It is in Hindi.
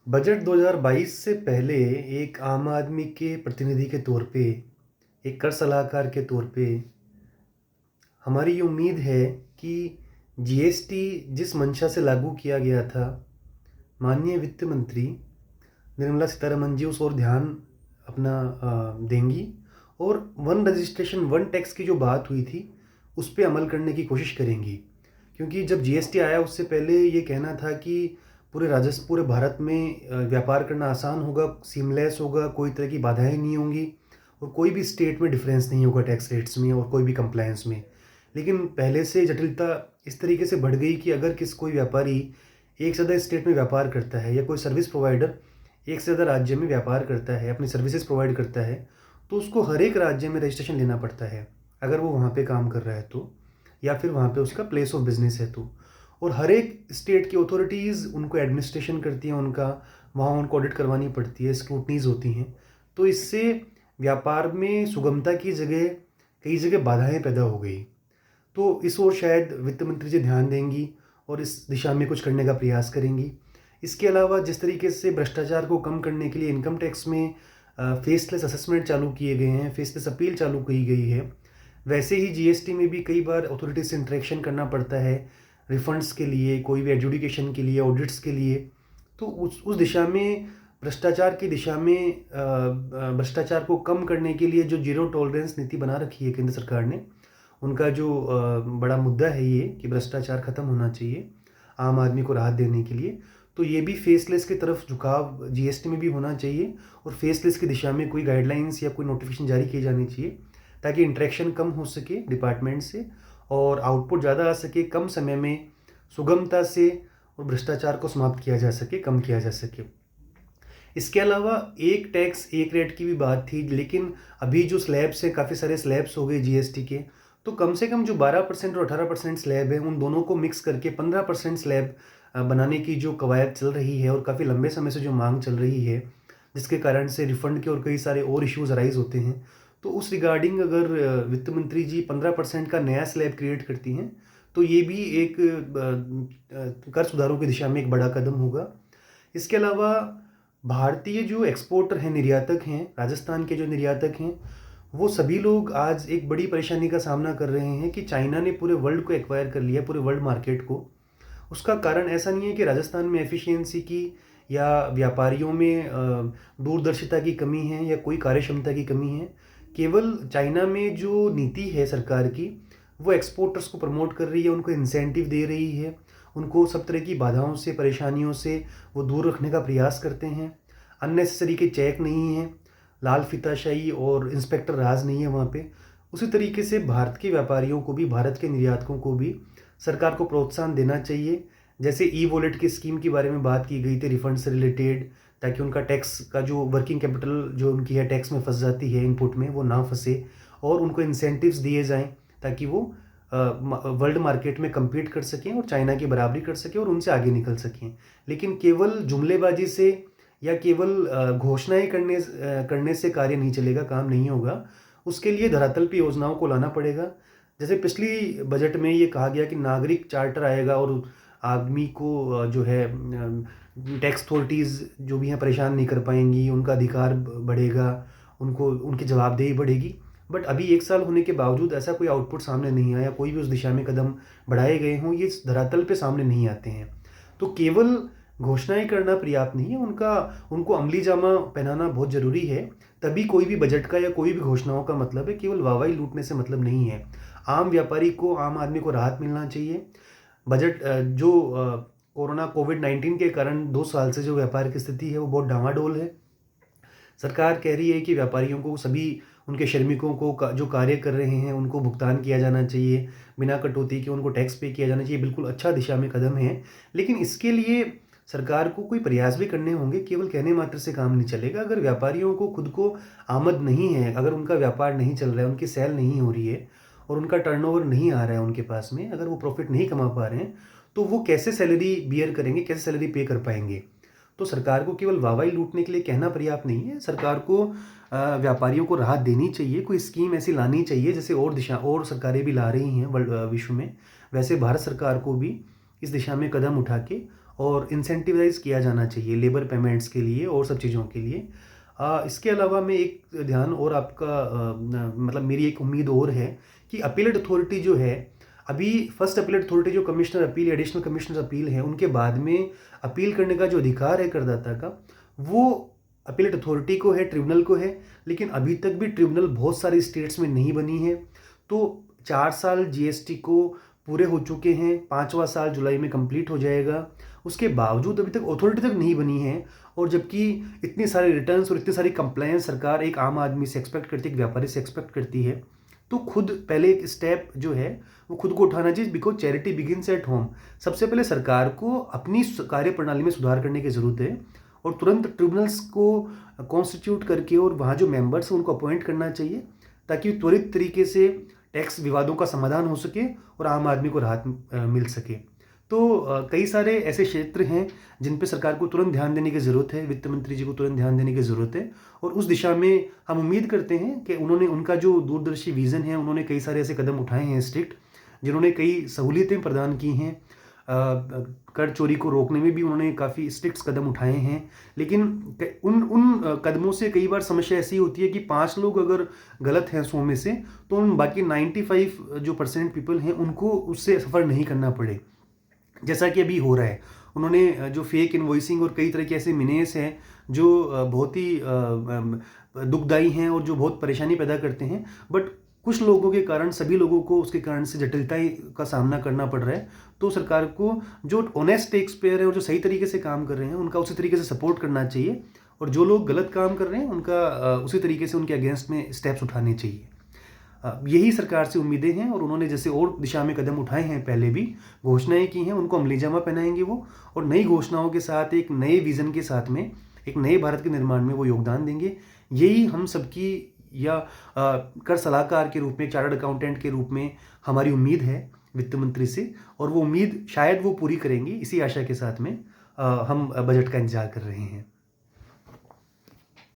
बजट 2022 से पहले एक आम आदमी के प्रतिनिधि के तौर पे, एक कर सलाहकार के तौर पे हमारी ये उम्मीद है कि जीएसटी जिस मंशा से लागू किया गया था, माननीय वित्त मंत्री निर्मला सीतारमण जी उस ओर ध्यान अपना देंगी और वन रजिस्ट्रेशन, वन टैक्स की जो बात हुई थी, उस पे अमल करने की कोशिश करेंगी। क्योंकि जब जीएसटी आया उससे पहले ये कहना था कि पूरे भारत में व्यापार करना आसान होगा, सीमलेस होगा, कोई तरह की बाधाएँ नहीं होंगी और कोई भी स्टेट में डिफ़रेंस नहीं होगा टैक्स रेट्स में और कोई भी कंप्लायंस में। लेकिन पहले से जटिलता इस तरीके से बढ़ गई कि अगर कोई व्यापारी एक से ज़्यादा स्टेट में व्यापार करता है या कोई सर्विस प्रोवाइडर एक से ज़्यादा राज्य में व्यापार करता है, अपनी सर्विसेज प्रोवाइड करता है, तो उसको हर एक राज्य में रजिस्ट्रेशन लेना पड़ता है, अगर वो वहाँ पे काम कर रहा है तो, या फिर वहाँ पे उसका प्लेस ऑफ बिज़नेस है तो। और हर एक स्टेट की अथॉरिटीज़ उनको एडमिनिस्ट्रेशन करती हैं, उनका वहाँ उनको ऑडिट करवानी पड़ती है, स्क्रूटनीज़ होती हैं। तो इससे व्यापार में सुगमता की जगह कई जगह बाधाएँ पैदा हो गई। तो इस ओर शायद वित्त मंत्री जी ध्यान देंगी और इस दिशा में कुछ करने का प्रयास करेंगी। इसके अलावा जिस तरीके से भ्रष्टाचार को कम करने के लिए इनकम टैक्स में फेसलेस असेसमेंट चालू किए गए हैं, फेसलेस अपील चालू की गई है, वैसे ही जीएसटी में भी कई बार अथॉरिटीज से इंटरेक्शन करना पड़ता है रिफंड्स के लिए, कोई भी एडजुडिकेशन के लिए, ऑडिट्स के लिए। तो उस दिशा में भ्रष्टाचार की दिशा में भ्रष्टाचार को कम करने के लिए जो जीरो टॉलरेंस नीति बना रखी है केंद्र सरकार ने, उनका जो बड़ा मुद्दा है ये कि भ्रष्टाचार खत्म होना चाहिए आम आदमी को राहत देने के लिए। तो ये भी फेसलेस की तरफ झुकाव जीएसटी में भी होना चाहिए और फेसलेस की दिशा में कोई गाइडलाइंस या कोई नोटिफिकेशन जारी की जानी चाहिए, ताकि इंटरेक्शन कम हो सके डिपार्टमेंट से और आउटपुट ज़्यादा आ सके, कम समय में सुगमता से, और भ्रष्टाचार को समाप्त किया जा सके, कम किया जा सके। इसके अलावा एक टैक्स एक रेट की भी बात थी, लेकिन अभी जो स्लैब्स हैं, काफ़ी सारे स्लैब्स हो गए जीएसटी के, तो कम से कम जो 12% और 18% स्लैब है, उन दोनों को मिक्स करके 15% स्लैब बनाने की जो कवायद चल रही है और काफ़ी लंबे समय से जो मांग चल रही है, जिसके कारण से रिफंड के और कई सारे और इश्यूज अराइज होते हैं। तो उस रिगार्डिंग अगर वित्त मंत्री जी 15% का नया स्लैब क्रिएट करती हैं, तो ये भी एक कर सुधारों की दिशा में एक बड़ा कदम होगा। इसके अलावा भारतीय जो एक्सपोर्टर हैं, निर्यातक हैं, राजस्थान के जो निर्यातक हैं, वो सभी लोग आज एक बड़ी परेशानी का सामना कर रहे हैं कि चाइना ने पूरे वर्ल्ड को एक्वायर कर लिया, पूरे वर्ल्ड मार्केट को। उसका कारण ऐसा नहीं है कि राजस्थान में एफिशिएंसी की या व्यापारियों में दूरदर्शिता की कमी है या कोई कार्यक्षमता की कमी है। केवल चाइना में जो नीति है सरकार की, वो एक्सपोर्टर्स को प्रमोट कर रही है, उनको इंसेंटिव दे रही है, उनको सब तरह की बाधाओं से, परेशानियों से वो दूर रखने का प्रयास करते हैं। अननेसेसरी के चेक नहीं है, लाल फीताशाही और इंस्पेक्टर राज नहीं है वहाँ पे। उसी तरीके से भारत के व्यापारियों को भी, भारत के निर्यातकों को भी सरकार को प्रोत्साहन देना चाहिए। जैसे ई वॉलेट की स्कीम के बारे में बात की गई थी रिफंड से रिलेटेड, ताकि उनका टैक्स का जो वर्किंग कैपिटल जो उनकी है टैक्स में फंस जाती है इनपुट में, वो ना फंसे और उनको इंसेंटिव्स दिए जाएं, ताकि वो वर्ल्ड मार्केट में compete कर सकें और चाइना की बराबरी कर सकें और उनसे आगे निकल सकें। लेकिन केवल जुमलेबाजी से या केवल घोषणाएं करने से कार्य नहीं चलेगा, काम नहीं होगा। उसके लिए धरातल पे योजनाओं को लाना पड़ेगा। जैसे पिछली बजट में ये कहा गया कि नागरिक चार्टर आएगा और आदमी को जो है टैक्स अथॉरिटीज़ जो भी हैं परेशान नहीं कर पाएंगी, उनका अधिकार बढ़ेगा, उनको उनकी जवाबदेही बढ़ेगी। बट अभी 1 साल होने के बावजूद ऐसा कोई आउटपुट सामने नहीं आया, कोई भी उस दिशा में कदम बढ़ाए गए हों, ये धरातल पे सामने नहीं आते हैं। तो केवल घोषणाएं करना पर्याप्त नहीं है, उनको अमली जामा पहनाना बहुत ज़रूरी है। तभी कोई भी बजट का या कोई भी घोषणाओं का मतलब है, केवल वाहवाही लूटने से मतलब नहीं है। आम व्यापारी को, आम आदमी को राहत मिलना चाहिए। बजट जो कोरोना कोविड-19 के कारण 2 साल से जो व्यापार की स्थिति है वो बहुत डामाडोल है। सरकार कह रही है कि व्यापारियों को, सभी उनके श्रमिकों को जो कार्य कर रहे हैं उनको भुगतान किया जाना चाहिए, बिना कटौती के उनको टैक्स पे किया जाना चाहिए। बिल्कुल अच्छा दिशा में कदम है, लेकिन इसके लिए सरकार को कोई प्रयास भी करने होंगे, केवल कहने मात्र से काम नहीं चलेगा। अगर व्यापारियों को खुद को आमद नहीं है, अगर उनका व्यापार नहीं चल रहा है, उनकी सेल नहीं हो रही है और उनका टर्नओवर नहीं आ रहा है उनके पास में, अगर वो प्रॉफिट नहीं कमा पा रहे हैं, तो वो कैसे सैलरी बियर करेंगे, कैसे सैलरी पे कर पाएंगे। तो सरकार को केवल वाहवाही लूटने के लिए कहना पर्याप्त नहीं है। सरकार को व्यापारियों को राहत देनी चाहिए, कोई स्कीम ऐसी लानी चाहिए जैसे और सरकारें भी ला रही हैं वर्ल्ड विश्व में, वैसे भारत सरकार को भी इस दिशा में कदम उठा के और इंसेंटिवाइज किया जाना चाहिए लेबर पेमेंट्स के लिए और सब चीज़ों के लिए। इसके अलावा मैं एक ध्यान और आपका मतलब मेरी एक उम्मीद और है कि अपीलेट अथॉरिटी जो है, अभी फर्स्ट अपीलेट अथॉरिटी जो commissioner appeal, additional commissioner appeal है, उनके बाद में अपील करने का जो अधिकार है करदाता का, वो अपीलेट अथॉरिटी को है, ट्रिब्यूनल को है। लेकिन अभी तक भी ट्रिब्यूनल बहुत सारे स्टेट्स में नहीं बनी है। तो 4 साल जीएसटी को पूरे हो चुके हैं, 5वां साल जुलाई में कंप्लीट हो जाएगा, उसके बावजूद अभी तक अथॉरिटी तक नहीं बनी है। और जबकि इतनी सारी रिटर्न्स और इतनी सारी कंप्लायंस सरकार एक आम आदमी से एक्सपेक्ट करती है, एक व्यापारी से एक्सपेक्ट करती है, तो खुद पहले एक स्टेप जो है वो खुद को उठाना चाहिए। Because charity begins at home. सबसे पहले सरकार को अपनी कार्य प्रणाली में सुधार करने की ज़रूरत है और तुरंत ट्रिब्यूनल्स को कॉन्स्टिट्यूट करके और वहाँ जो मेंबर्स हैं उनको अपॉइंट करना चाहिए, ताकि त्वरित तरीके से टैक्स विवादों का समाधान हो सके और आम आदमी को राहत मिल सके। तो कई सारे ऐसे क्षेत्र हैं जिन पे सरकार को तुरंत ध्यान देने की ज़रूरत है, वित्त मंत्री जी को तुरंत ध्यान देने की ज़रूरत है। और उस दिशा में हम उम्मीद करते हैं कि उन्होंने, उनका जो दूरदर्शी विज़न है, उन्होंने कई सारे ऐसे कदम उठाए हैं स्ट्रिक्ट, जिन्होंने कई सहूलियतें प्रदान की हैं। कर चोरी को रोकने में भी उन्होंने काफ़ी स्ट्रिक्ट कदम उठाए हैं। लेकिन उन कदमों से कई बार समस्या ऐसी होती है कि 5 लोग अगर गलत हैं 100 में से, तो उन बाकी 95% पीपल हैं उनको उससे सफ़र नहीं करना पड़े, जैसा कि अभी हो रहा है। उन्होंने जो फेक इनवॉइसिंग और कई तरह के ऐसे मिनेस हैं जो बहुत ही दुखदाई हैं और जो बहुत परेशानी पैदा करते हैं, बट कुछ लोगों के कारण, सभी लोगों को उसके कारण से जटिलताएं का सामना करना पड़ रहा है। तो सरकार को जो ऑनेस्ट टैक्स पेयर है और जो सही तरीके से काम कर रहे हैं उनका उसी तरीके से सपोर्ट करना चाहिए, और जो लोग गलत काम कर रहे हैं उनका उसी तरीके से उनके अगेंस्ट में स्टेप्स उठाने चाहिए। यही सरकार से उम्मीदें हैं, और उन्होंने जैसे और दिशा में कदम उठाए हैं, पहले भी घोषणाएं की हैं, उनको अमली जामा पहनाएंगे वो, और नई घोषणाओं के साथ, एक नए विज़न के साथ में, एक नए भारत के निर्माण में वो योगदान देंगे। यही हम सबकी, या कर सलाहकार के रूप में, चार्टर्ड अकाउंटेंट के रूप में हमारी उम्मीद है वित्त मंत्री से, और वो उम्मीद शायद वो पूरी करेंगी। इसी आशा के साथ में हम बजट का इंतजार कर रहे हैं।